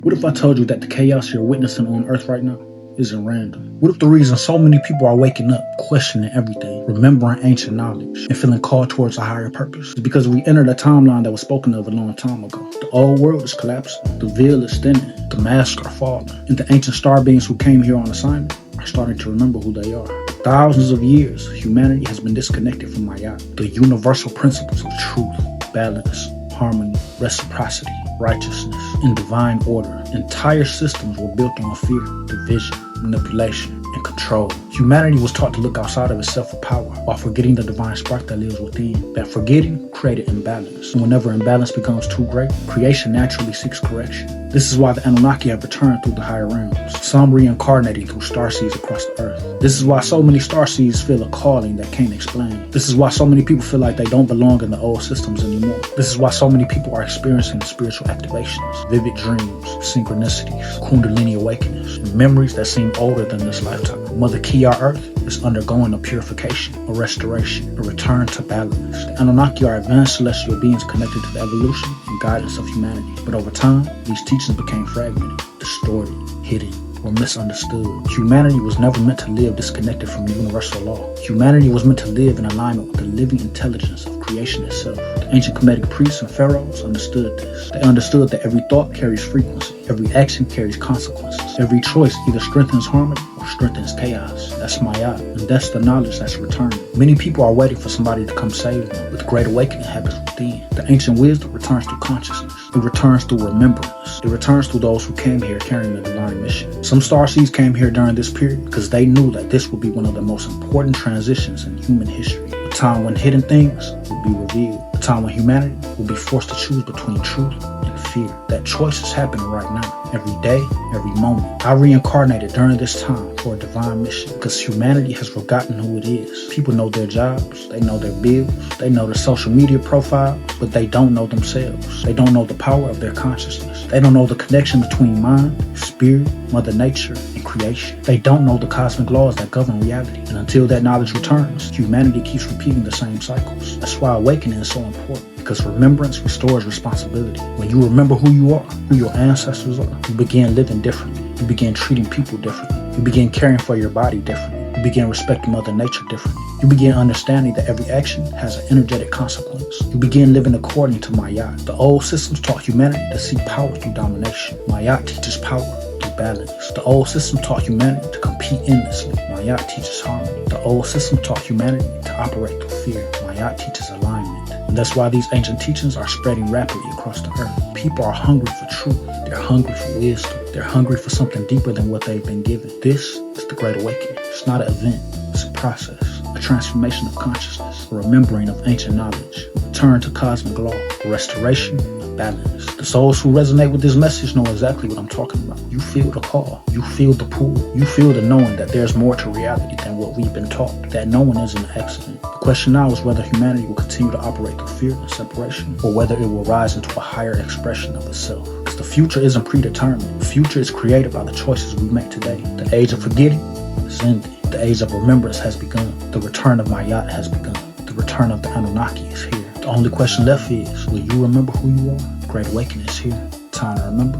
What if I told you that the chaos you're witnessing on Earth right now isn't random? What if the reason so many people are waking up, questioning everything, remembering ancient knowledge, and feeling called towards a higher purpose is because we entered a timeline that was spoken of a long time ago? The old world is collapsing, the veil is thinning, the masks are falling, and the ancient star beings who came here on assignment are starting to remember who they are. Thousands of years, humanity has been disconnected from Mayat, the universal principles of truth, balance, harmony, reciprocity, righteousness, and divine order. Entire systems were built on fear, division, manipulation, and control. Humanity was taught to look outside of itself for power, while forgetting the divine spark that lives within. That forgetting created imbalance. And whenever imbalance becomes too great, creation naturally seeks correction. This is why the Anunnaki have returned through the higher realms, some reincarnating through starseeds across the earth. This is why so many starseeds feel a calling that can't explain. This is why so many people feel like they don't belong in the old systems anymore. This is why so many people are experiencing spiritual activations, vivid dreams, synchronicities, Kundalini awakenings, and memories that seem older than this lifetime. Mother Key, our Earth, is undergoing a purification, a restoration, a return to balance. The Anunnaki are advanced celestial beings connected to the evolution and guidance of humanity. But over time, these teachings became fragmented, distorted, hidden, or misunderstood. Humanity was never meant to live disconnected from universal law. Humanity was meant to live in alignment with the living intelligence of creation itself. The ancient Kemetic priests and pharaohs understood this. They understood that every thought carries frequency, every action carries consequences, every choice either strengthens harmony or strengthens chaos. That's Maya, and that's the knowledge that's returning. Many people are waiting for somebody to come save them, but the great awakening happens within. The ancient wisdom returns through consciousness. It returns through remembrance. It returns through those who came here carrying the divine mission. Some starseeds came here during this period because they knew that this would be one of the most important transitions in human history. A time when hidden things would be revealed. A time when humanity will be forced to choose between truth and fear. That choice is happening right now, every day, every moment. I reincarnated during this time for a divine mission because humanity has forgotten who it is. People know their jobs, they know their bills, they know their social media profiles, but they don't know themselves. They don't know the power of their consciousness. They don't know the connection between mind, spirit, Mother Nature, and creation. They don't know the cosmic laws that govern reality. And until that knowledge returns, humanity keeps repeating the same cycles. That's why awakening is so important, because remembrance restores responsibility. When you remember who you are, who your ancestors are, you begin living differently. You begin treating people differently. You begin caring for your body differently. You begin respecting Mother Nature differently. You begin understanding that every action has an energetic consequence. You begin living according to Mayat. The old systems taught humanity to seek power through domination. Mayat teaches power through balance. The old system taught humanity to compete endlessly. Mayat teaches harmony. The old system taught humanity to operate through fear. Mayat teaches alignment. And that's why these ancient teachings are spreading rapidly across the earth. People are hungry for truth. They're hungry for wisdom. They're hungry for something deeper than what they've been given. This is the Great Awakening. It's not an event. It's a process. A transformation of consciousness. A remembering of ancient knowledge. A return to cosmic law. A restoration of balance. The souls who resonate with this message know exactly what I'm talking about. You feel the call. You feel the pull. You feel the knowing that there's more to reality than what we've been taught. That no one is an accident. The question now is whether humanity will continue to operate through fear and separation, or whether it will rise into a higher expression of itself. Because the future isn't predetermined. The future is created by the choices we make today. The age of forgetting is ending. The age of remembrance has begun. The return of Mayat has begun. The return of the Anunnaki is here. The only question left is, will you remember who you are? Great Awakening is here. Time to remember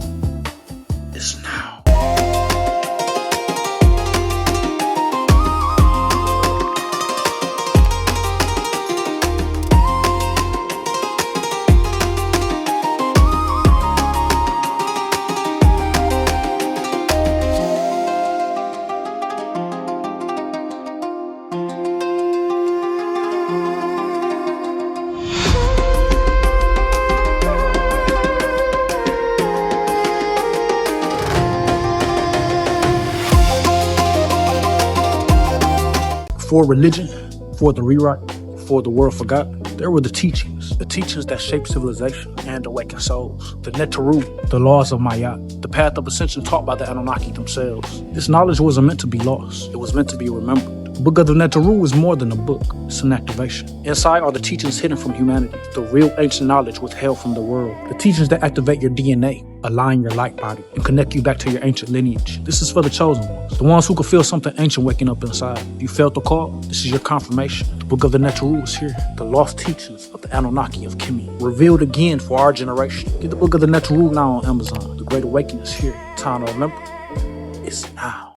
is now. Before religion, before the rewrite, before the world forgot, there were the teachings that shaped civilization and awaken souls. The Neteru, the laws of Mayat, the path of ascension taught by the Anunnaki themselves. This knowledge wasn't meant to be lost. It was meant to be remembered. The Book of the Neteru is more than a book. It's an activation. Inside are the teachings hidden from humanity, the real ancient knowledge withheld from the world, the teachings that activate your DNA, align your light body, and connect you back to your ancient lineage. This is for the chosen ones, the ones who can feel something ancient waking up inside. You felt the call? This is your confirmation. The Book of the Neteru is here. The lost teachings of the Anunnaki of Kemet, revealed again for our generation. Get the Book of the Neteru now on Amazon. The Great Awakening is here. Time to remember. It's now.